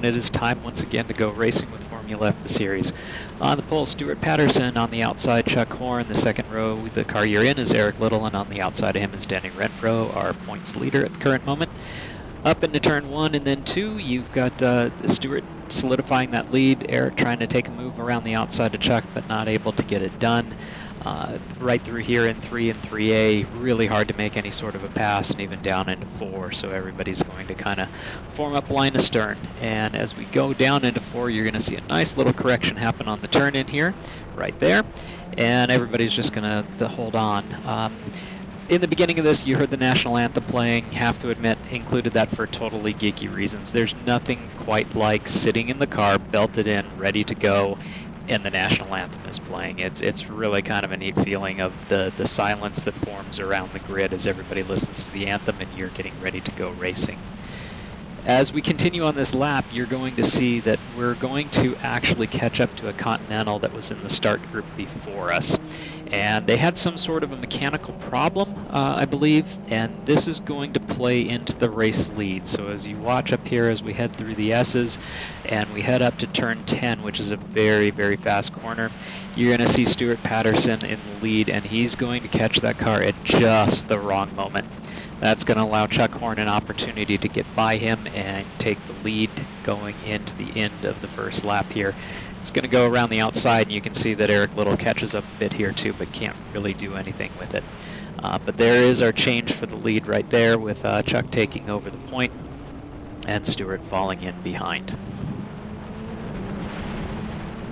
it is time once again to go racing with Formula F, the series. On the pole, Stuart Patterson. On the outside, Chuck Horn. The second row, the car you're in, is Eric Little, and on the outside of him is Denny Renfro, our points leader at the current moment. Up into turn 1 and then 2, you've got Stuart solidifying that lead. Eric trying to take a move around the outside of Chuck, but not able to get it done. Right through here in 3 and 3A, really hard to make any sort of a pass, and even down into 4, so everybody's going to kind of form up line astern. And as we go down into 4, you're going to see a nice little correction happen on the turn in here, right there, and everybody's just going to hold on. In the beginning of this, you heard the national anthem playing. Have to admit, included that for totally geeky reasons. There's nothing quite like sitting in the car, belted in, ready to go, and the national anthem is playing. It's really kind of a neat feeling of the silence that forms around the grid as everybody listens to the anthem and you're getting ready to go racing. As we continue on this lap, you're going to see that we're going to actually catch up to a Continental that was in the start group before us. And they had some sort of a mechanical problem, I believe, and this is going to play into the race lead. So as you watch up here as we head through the S's and we head up to turn 10, which is a very, very fast corner, you're going to see Stuart Patterson in the lead, and he's going to catch that car at just the wrong moment. That's going to allow Chuck Horn an opportunity to get by him and take the lead going into the end of the first lap here. It's going to go around the outside, and you can see that Eric Little catches up a bit here too, but can't really do anything with it. But there is our change for the lead right there, with Chuck taking over the point and Stuart falling in behind.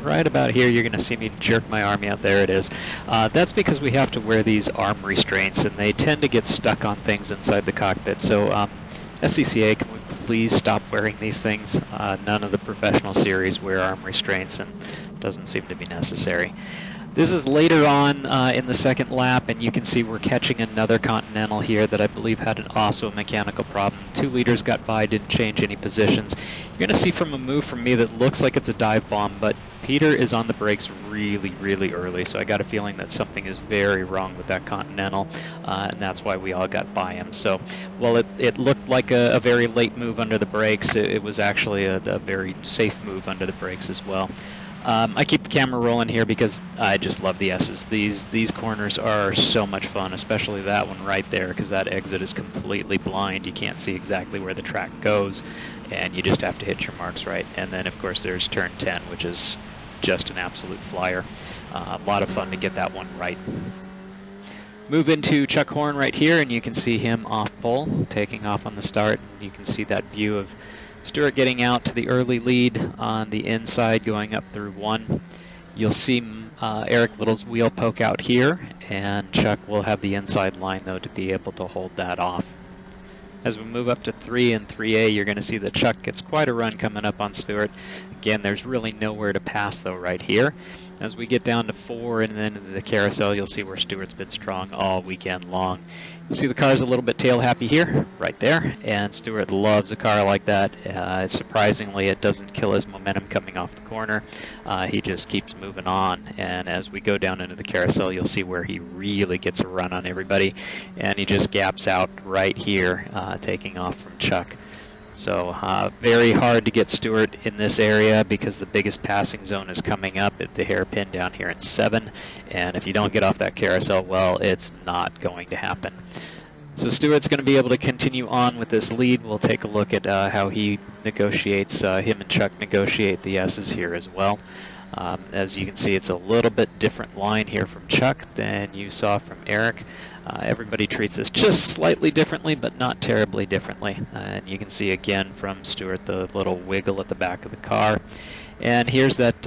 Right about here, you're going to see me jerk my arm out. There it is. That's because we have to wear these arm restraints, and they tend to get stuck on things inside the cockpit. So SCCA, can we please stop wearing these things? None of the professional series wear arm restraints, and it doesn't seem to be necessary. This is later on in the second lap, and you can see we're catching another Continental here that I believe had also a mechanical problem. 2 leaders got by, didn't change any positions. You're going to see from a move from me that looks like it's a dive bomb, but Peter is on the brakes really, really early, so I got a feeling that something is very wrong with that Continental, and that's why we all got by him. So while it looked like a very late move under the brakes, it was actually a very safe move under the brakes as well. I keep the camera rolling here because I just love the S's. These corners are so much fun, especially that one right there, because that exit is completely blind. You can't see exactly where the track goes, and you just have to hit your marks right. And then, of course, there's turn 10, which is just an absolute flyer. A lot of fun to get that one right. Move into Chuck Horn right here, and you can see him off pole, taking off on the start. You can see that view of Stuart getting out to the early lead on the inside, going up through 1. You'll see Eric Little's wheel poke out here, and Chuck will have the inside line, though, to be able to hold that off. As we move up to 3 and 3A, you're going to see that Chuck gets quite a run coming up on Stuart. Again, there's really nowhere to pass, though, right here. As we get down to 4 and then into the carousel, you'll see where Stuart's been strong all weekend long. You'll see the car's a little bit tail happy here, right there, and Stuart loves a car like that. Surprisingly, it doesn't kill his momentum coming off the corner. He just keeps moving on, and as we go down into the carousel, you'll see where he really gets a run on everybody, and he just gaps out right here, taking off from Chuck. So very hard to get Stuart in this area because the biggest passing zone is coming up at the hairpin down here in 7, and if you don't get off that carousel, well, it's not going to happen. So Stuart's going to be able to continue on with this lead. We'll take a look at how he negotiates, him and Chuck negotiate the S's here as well. As you can see, it's a little bit different line here from Chuck than you saw from Eric. Everybody treats this just slightly differently, but not terribly differently. And you can see again from Stuart the little wiggle at the back of the car. And here's that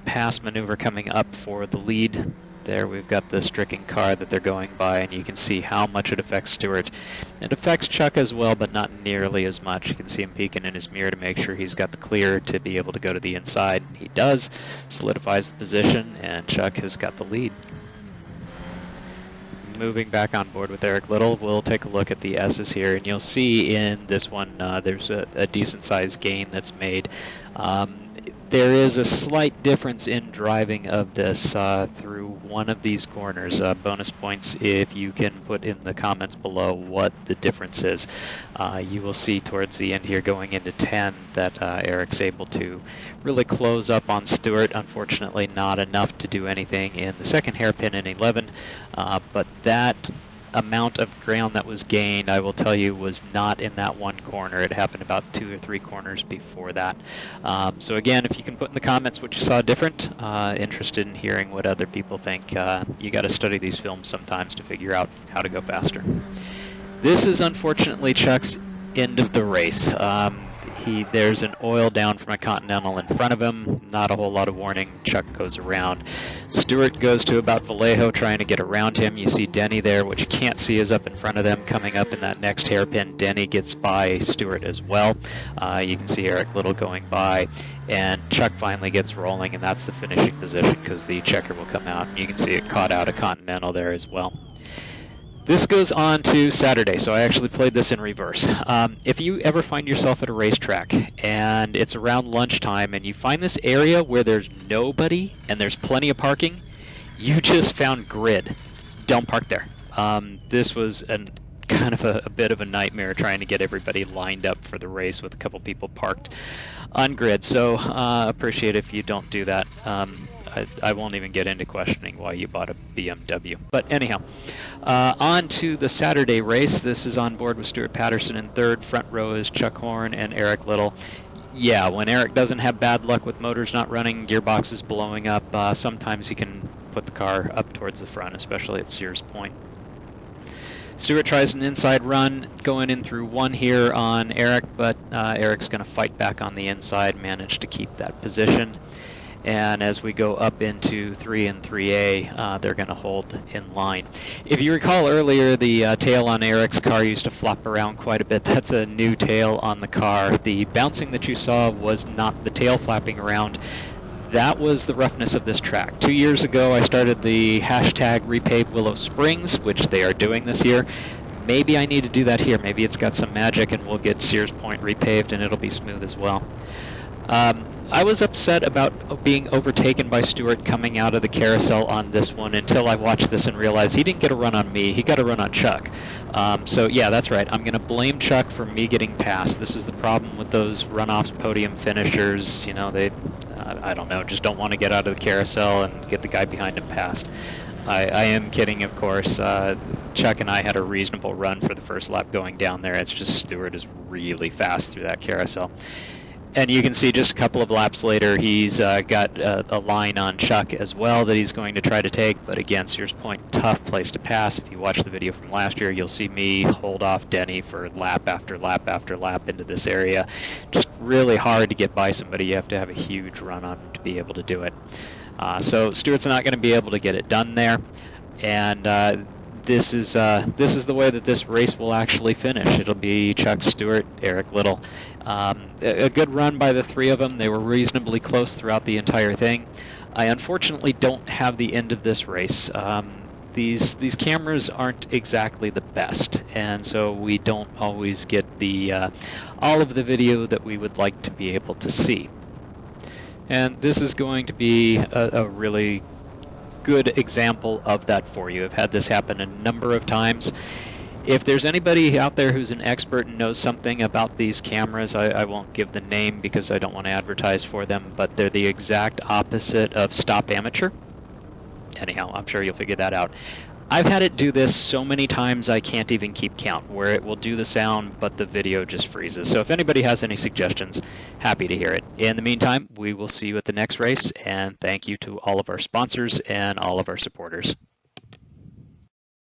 pass maneuver coming up for the lead. There we've got the stricken car that they're going by, and you can see how much it affects Stuart. It affects Chuck as well, but not nearly as much. You can see him peeking in his mirror to make sure he's got the clear to be able to go to the inside. He does, solidifies the position, and Chuck has got the lead. Moving back on board with Eric Little, we'll take a look at the S's here, and you'll see in this one there's a decent sized gain that's made. There is a slight difference in driving of this through one of these corners. Bonus points if you can put in the comments below what the difference is. You will see towards the end here going into 10 that Eric's able to really close up on Stewart. Unfortunately, not enough to do anything in the second hairpin in 11, but that amount of ground that was gained, I will tell you, was not in that one corner. It happened about 2 or 3 corners before that. So again, if you can put in the comments what you saw different, interested in hearing what other people think. You got to study these films sometimes to figure out how to go faster. This is unfortunately Chuck's end of the race. There's an oil down from a Continental in front of him. Not a whole lot of warning. Chuck goes around. Stewart goes to about Vallejo trying to get around him. You see Denny there. What you can't see is up in front of them. Coming up in that next hairpin, Denny gets by Stewart as well. You can see Eric Little going by. And Chuck finally gets rolling, and that's the finishing position because the checker will come out. And you can see it caught out a Continental there as well. This goes on to Saturday, so I actually played this in reverse. If you ever find yourself at a racetrack and it's around lunchtime and you find this area where there's nobody and there's plenty of parking, you just found grid. Don't park there. This was kind of a bit of a nightmare trying to get everybody lined up for the race with a couple people parked on grid, so appreciate if you don't do that. I won't even get into questioning why you bought a BMW. But anyhow, on to the Saturday race. This is on board with Stuart Patterson in third. Front row is Chuck Horn and Eric Little. Yeah, when Eric doesn't have bad luck with motors not running, gearboxes blowing up, sometimes he can put the car up towards the front, especially at Sears Point. Stewart tries an inside run, going in through 1 here on Eric, but Eric's going to fight back on the inside, manage to keep that position. And as we go up into 3 and 3A, they're going to hold in line. If you recall earlier, the tail on Eric's car used to flop around quite a bit. That's a new tail on the car. The bouncing that you saw was not the tail flapping around. That was the roughness of this track. 2 years ago, I started the hashtag repave Willow Springs, which they are doing this year. Maybe I need to do that here. Maybe it's got some magic and we'll get Sears Point repaved and it'll be smooth as well. I was upset about being overtaken by Stewart coming out of the carousel on this one until I watched this and realized he didn't get a run on me, he got a run on Chuck. So yeah, that's right, I'm going to blame Chuck for me getting past. This is the problem with those runoffs, podium finishers, you know, they, I don't know, just don't want to get out of the carousel and get the guy behind him past. I am kidding, of course. Chuck and I had a reasonable run for the first lap going down there. It's just Stewart is really fast through that carousel. And you can see just a couple of laps later, he's got a line on Chuck as well that he's going to try to take. But again, Sears Point, tough place to pass. If you watch the video from last year, you'll see me hold off Denny for lap after lap after lap into this area. Just really hard to get by somebody. You have to have a huge run on to be able to do it. So Stewart's not going to be able to get it done there. And this is the way that this race will actually finish. It'll be Chuck, Stewart, Eric Little. A good run by the 3 of them. They were reasonably close throughout the entire thing. I unfortunately don't have the end of this race. These cameras aren't exactly the best, and so we don't always get the all of the video that we would like to be able to see. And this is going to be a really good example of that for you. I've had this happen a number of times. If there's anybody out there who's an expert and knows something about these cameras, I won't give the name because I don't want to advertise for them, but they're the exact opposite of Stop Amateur. Anyhow, I'm sure you'll figure that out. I've had it do this so many times I can't even keep count, where it will do the sound but the video just freezes. So if anybody has any suggestions, happy to hear it. In the meantime, we will see you at the next race, and thank you to all of our sponsors and all of our supporters.